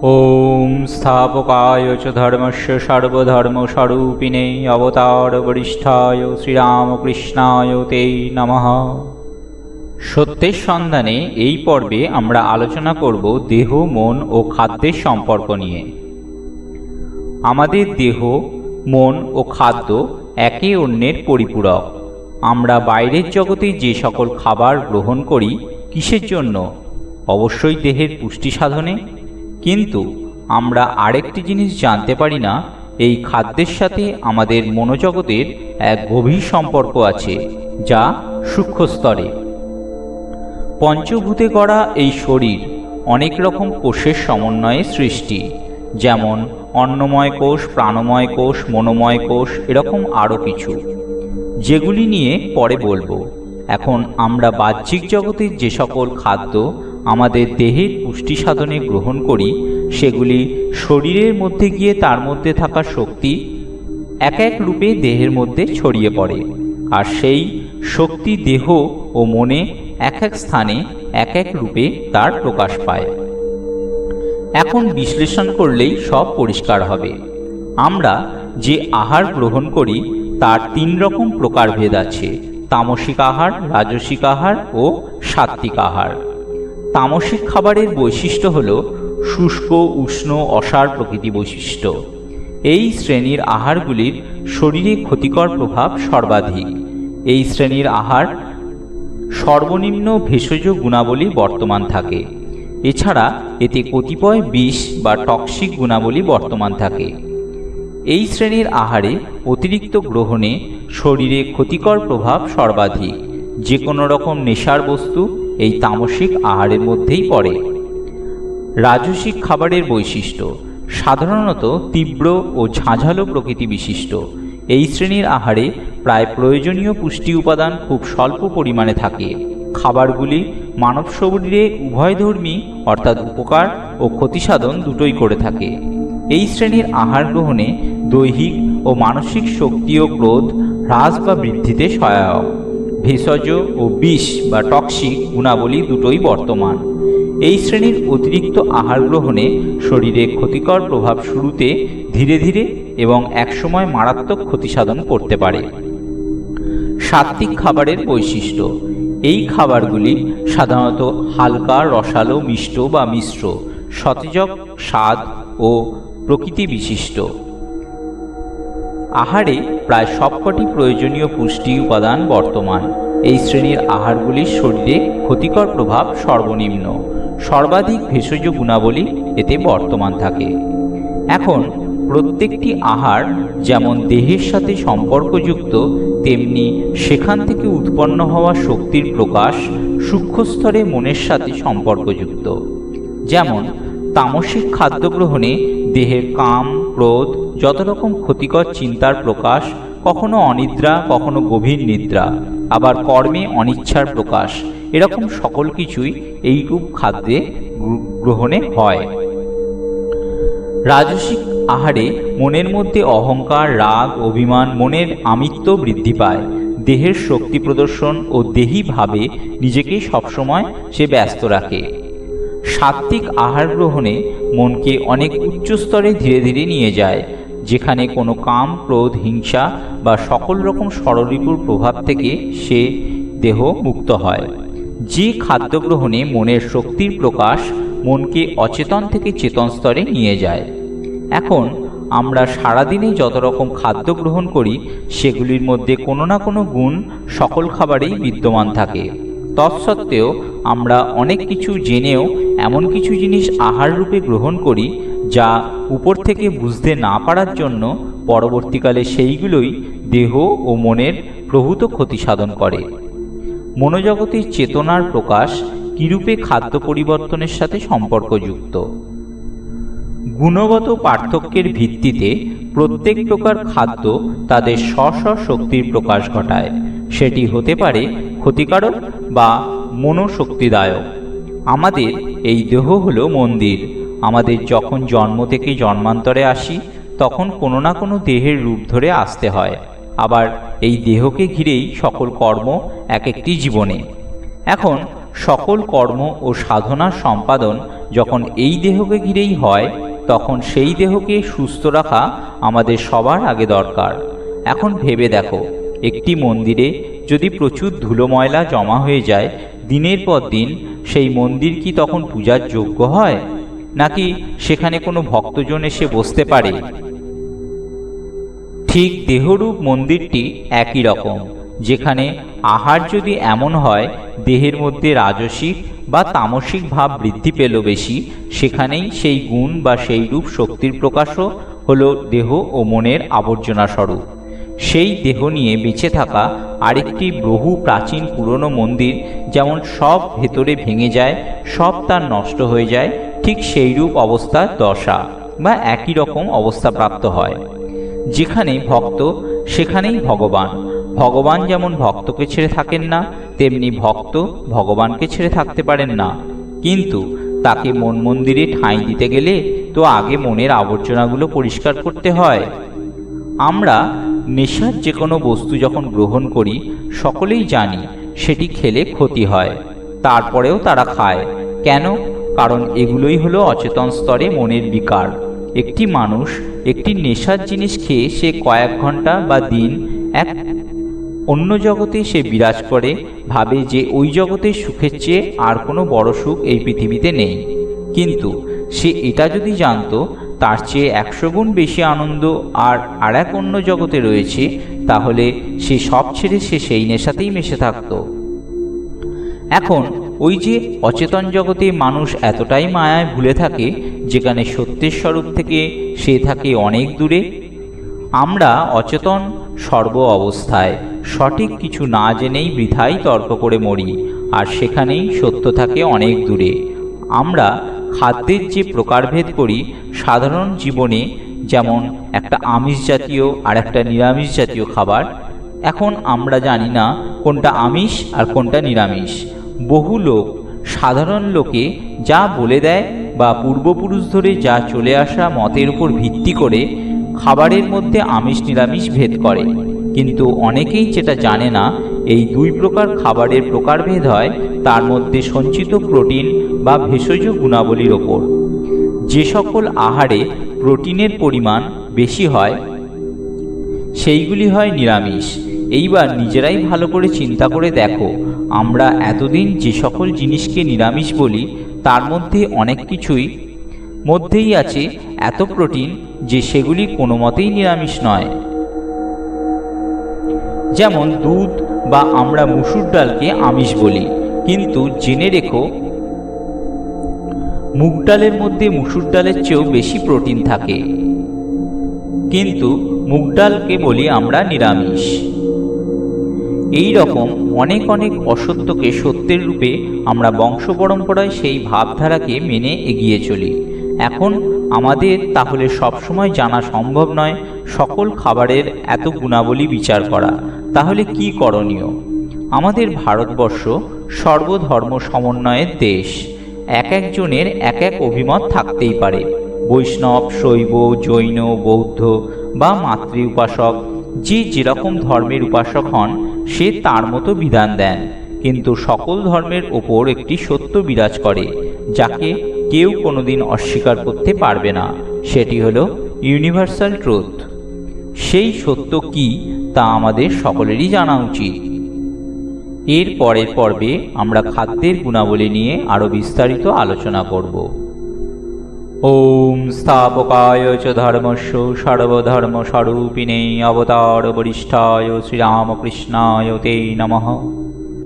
ओम स्थापकाय च धर्मस्य सर्वधर्मस्वरूपिणे अवतार वरिष्ठाय श्रीरामकृष्णाय ते नमः। সত্যের সন্ধানে এই পর্বে আমরা আলোচনা করব দেহ, মন ও খাদ্যের সম্পর্ক নিয়ে। আমাদের দেহ, মন ও খাদ্য একে অন্যের পরিপূরক। আমরা বাইরের জগতে যে সকল খাবার গ্রহণ করি কিসের জন্য? অবশ্যই দেহের পুষ্টি সাধনে। কিন্তু আমরা আরেকটি জিনিস জানতে পারি না, এই খাদ্যের সাথে আমাদের মনোজগতের এক গভীর সম্পর্ক আছে, যা সূক্ষ্ম স্তরে। পঞ্চভূতে গড়া এই শরীর অনেক রকম কোষের সমন্বয়ে সৃষ্টি, যেমন অন্নময় কোষ, প্রাণময় কোষ, মনোময় কোষ, এরকম আরও কিছু, যেগুলি নিয়ে পরে বলবো। এখন আমরা বাহ্যিক জগতের যে সকল খাদ্য আমাদের দেহের পুষ্টি সাধনে গ্রহণ করি, সেগুলি শরীরের মধ্যে গিয়ে তার মধ্যে থাকা শক্তি এক এক রূপে দেহের মধ্যে ছড়িয়ে পড়ে, আর সেই শক্তি দেহ ও মনে এক এক স্থানে এক এক রূপে তার প্রকাশ পায়। এখন বিশ্লেষণ করলেই সব পরিষ্কার হবে। আমরা যে আহার গ্রহণ করি তার তিন রকম প্রকারভেদ আছে: তামসিক আহার, রাজসিক আহার ও সাত্ত্বিক আহার। তামসিক খাবারের বৈশিষ্ট্য হল শুষ্ক, উষ্ণ, অসার প্রকৃতি বৈশিষ্ট্য। এই শ্রেণীর আহারগুলির শরীরে ক্ষতিকর প্রভাব সর্বাধিক। এই শ্রেণীর আহার সর্বনিম্ন ভেষজ গুণাবলী বর্তমান থাকে। এছাড়া এতে কতিপয় বিষ বা টক্সিক গুণাবলী বর্তমান থাকে। এই শ্রেণীর আহারে অতিরিক্ত গ্রহণে শরীরে ক্ষতিকর প্রভাব সর্বাধিক। যে কোনো রকম নেশার বস্তু এই তামসিক আহারের মধ্যেই পড়ে। রাজসিক খাবারের বৈশিষ্ট্য সাধারণত তীব্র ও ঝাঁঝালো প্রকৃতি বিশিষ্ট। এই শ্রেণীর আহারে প্রায় প্রয়োজনীয় পুষ্টি উপাদান খুব স্বল্প পরিমাণে থাকে। খাবারগুলি মানব শরীরে উভয়ধর্মী, অর্থাৎ উপকার ও ক্ষতিসাধন দুটোই করে থাকে। এই শ্রেণীর আহার গ্রহণে দৈহিক ও মানসিক শক্তি ও ক্রোধ হ্রাস বা বৃদ্ধিতে সহায়ক। ভেষজ ও বিষ বা টক্সিক গুণাবলী দুটোই বর্তমান। এই শ্রেণীর অতিরিক্ত আহার গ্রহণে শরীরে ক্ষতিকর প্রভাব শুরুতে ধীরে ধীরে এবং একসময় মারাত্মক ক্ষতি সাধন করতে পারে। সাত্ত্বিক খাবারের বৈশিষ্ট্য: এই খাবারগুলি সাধারণত হালকা, রসালো, মিষ্ট বা মিশ্র, সতেজক স্বাদ ও প্রকৃতি বিশিষ্ট। আহারে প্রায় সবকটি প্রয়োজনীয় পুষ্টি উপাদান বর্তমান। এই শ্রেণীর আহারগুলির শরীরে ক্ষতিকর প্রভাব সর্বনিম্ন। সর্বাধিক ভেষজ গুণাবলী এতে বর্তমান থাকে। এখন প্রত্যেকটি আহার যেমন দেহের সাথে সম্পর্কযুক্ত, তেমনি সেখান থেকে উৎপন্ন হওয়া শক্তির প্রকাশ সূক্ষ্ম স্তরে মনের সাথে সম্পর্কযুক্ত। যেমন তামসিক খাদ্য গ্রহণে দেহের কাম, ক্রোধ, যত রকম ক্ষতিকর চিন্তার প্রকাশ, কখনো অনিদ্রা, কখনো গভীর নিদ্রা, আবার কর্মে অনিচ্ছার প্রকাশ, এরকম সকল কিছুই এইরূপ খাদ্যে গ্রহণে হয়। রাজসিক আহারে মনের মধ্যে অহংকার, রাগ, অভিমান, মনের আমিত্ব বৃদ্ধি পায়। দেহের শক্তি প্রদর্শন ও দেহী ভাবে নিজেকে সবসময় সে ব্যস্ত রাখে। সাত্ত্বিক আহার গ্রহণে মনকে অনেক উচ্চ স্তরে ধীরে ধীরে নিয়ে যায়, যেখানে কোনো কাম, ক্রোধ, হিংসা বা সকল রকম ষড়রিপুর প্রভাব থেকে সে দেহ মুক্ত হয়। যে খাদ্য গ্রহণে মনের শক্তির প্রকাশ মনকে অচেতন থেকে চেতন স্তরে নিয়ে যায়। এখন আমরা সারাদিনে যত রকম খাদ্য গ্রহণ করি সেগুলির মধ্যে কোনো না কোনো গুণ সকল খাবারেই বিদ্যমান থাকে। তৎসত্ত্বেও আমরা অনেক কিছু জেনেও এমন কিছু জিনিস আহার রূপে গ্রহণ করি যা উপর থেকে বুঝতে না পারার জন্য পরবর্তীকালে সেইগুলোই দেহ ও মনের প্রভূত ক্ষতি সাধন করে। মনোজগতের চেতনার প্রকাশ কিরূপে খাদ্য পরিবর্তনের সাথে সম্পর্কযুক্ত। গুণগত পার্থক্যের ভিত্তিতে প্রত্যেক প্রকার খাদ্য তাদের স্ব স্ব শক্তির প্রকাশ ঘটায়। সেটি হতে পারে ক্ষতিকারক বা মনোশক্তিদায়ক। আমাদের এই দেহ হলো মন্দির। আমাদের যখন জন্ম থেকে জন্মান্তরে আসি তখন কোনো না কোনো দেহের রূপ ধরে আসতে হয়। আবার এই দেহকে ঘিরেই সকল কর্ম এক একটি জীবনে। এখন সকল কর্ম ও সাধনার সম্পাদন যখন এই দেহকে ঘিরেই হয়, তখন সেই দেহকে সুস্থ রাখা আমাদের সবার আগে দরকার। এখন ভেবে দেখো, একটি মন্দিরে যদি প্রচুর ধুলো ময়লা জমা হয়ে যায়, দিনের পর দিন সেই মন্দির কি তখন পূজার যোগ্য হয়? নাকি সেখানে কোনো ভক্তজন এসে বসতে পারে? ঠিক দেহরূপ মন্দিরটি একই রকম। যেখানে আহার যদি এমন হয় দেহের মধ্যে রাজসিক বা তামসিক ভাব বৃদ্ধি পেল বেশি, সেখানেই সেই গুণ বা সেই রূপ শক্তির প্রকাশও হলো দেহ ও মনের আবর্জনা স্বরূপ। সেই দেহ নিয়ে বেঁচে থাকা আরেকটি বহু প্রাচীন পুরনো মন্দির যেমন সব ভেতরে ভেঙে যায়, সব তার নষ্ট হয়ে যায়, ঠিক সেই রূপ অবস্থার দশা বা একই রকম অবস্থা প্রাপ্ত হয়। যেখানে ভক্ত সেখানেই ভগবান। ভগবান যেমন ভক্তকে ছেড়ে থাকেন না, তেমনি ভক্ত ভগবানকে ছেড়ে থাকতে পারেন না। কিন্তু তাকে মন মন্দিরে ঠাঁই দিতে গেলে তো আগে মনের আবর্জনাগুলো পরিষ্কার করতে হয়। আমরা নেশার যে কোনো বস্তু যখন গ্রহণ করি, সকলেই জানি সেটি খেলে ক্ষতি হয়, তারপরেও তারা খায় কেন? কারণ এগুলোই হলো অচেতন স্তরে মনের বিকার। একটি মানুষ একটি নেশার জিনিস খেয়ে সে কয়েক ঘন্টা বা দিন এক অন্য জগতে সে বিরাজ করে, ভাবে যে ওই জগতের সুখের চেয়ে আর কোনো বড় সুখ এই পৃথিবীতে নেই। কিন্তু সে এটা যদি জানতো তার চেয়ে 100 গুণ বেশি আনন্দ আর এক অন্য জগতে রয়েছে, তাহলে সে সব ছেড়ে সে সেই নেশাতেই মিশে থাকত। এখন ওই যে অচেতন জগতে মানুষ এতটাই মায়ায় ভুলে থাকে, যেখানে সত্যের স্বরূপ থেকে সে থাকে অনেক দূরে। আমরা অচেতন সর্ব অবস্থায় সঠিক কিছু না জেনেই বৃথাই তর্ক করে মরি, আর সেখানেই সত্য থাকে অনেক দূরে। আমরা খাদ্যের যে প্রকারভেদ করি সাধারণ জীবনে, যেমন একটা আমিষ জাতীয় আর একটা নিরামিষ জাতীয় খাবার, এখন আমরা জানি না কোনটা আমিষ আর কোনটা নিরামিষ। বহু লোক সাধারণ লোকে যা বলে দেয় বা পূর্বপুরুষ ধরে যা চলে আসা মতের উপর ভিত্তি করে খাবারের মধ্যে আমিষ নিরামিষ ভেদ করে। কিন্তু অনেকেই যেটা জানে না, এই দুই প্রকার খাবারের প্রকারভেদ হয় তার মধ্যে সঞ্চিত প্রোটিন বা ভেষজ গুণাবলীর ওপর। যে সকল আহারে প্রোটিনের পরিমাণ বেশি হয় সেইগুলি হয় নিরামিষ। এইবার নিজেরাই ভালো করে চিন্তা করে দেখো, আমরা এতদিন যে সকল জিনিসকে নিরামিষ বলি তার মধ্যে অনেক কিছুই মধ্যেই আছে এত প্রোটিন যে সেগুলি কোনো মতেই নিরামিষ নয়। যেমন দুধ বা আমরা মুসুর ডালকে আমিষ বলি, কিন্তু জেনে রেখো মুগ ডালের মধ্যে মুসুর ডালের চেয়েও বেশি প্রোটিন থাকে, কিন্তু মুগ ডালকে বলি আমরা নিরামিষ। এই রকম অনেক অনেক অসত্যকে সত্যের রূপে আমরা বংশ পরম্পরায় সেই ভাবধারাকে মেনে এগিয়ে চলি। এখন আমাদের তাহলে সবসময় জানা সম্ভব নয় সকল খাবারের এত গুণাবলী বিচার করা। তাহলে কি করণীয়? আমাদের ভারতবর্ষ সর্বধর্ম সমন্বয়ের দেশ। এক একজনের এক এক অভিমত থাকতেই পারে। বৈষ্ণব, শৈব, জৈন, বৌদ্ধ বা মাতৃ উপাসক, যে যেরকম ধর্মের উপাসক হন সে তার মতো বিধান দেন। কিন্তু সকল ধর্মের ওপর একটি সত্য বিরাজ করে, যাকে কেউ কোনোদিন অস্বীকার করতে পারবে না। সেটি হলো ইউনিভার্সাল ট্রুথ। সেই সত্য কি তা আমাদের সকলেরই জানা উচিত। এর পরের পর্বে আমরা খাদ্যের গুণাবলী নিয়ে আরও বিস্তারিত আলোচনা করব। ওম স্থাপকায় চ ধর্মস্য সর্বধর্মস্বরূপিণে অবতার বরিষ্ঠায় শ্রীরামকৃষ্ণায় তে নমঃ।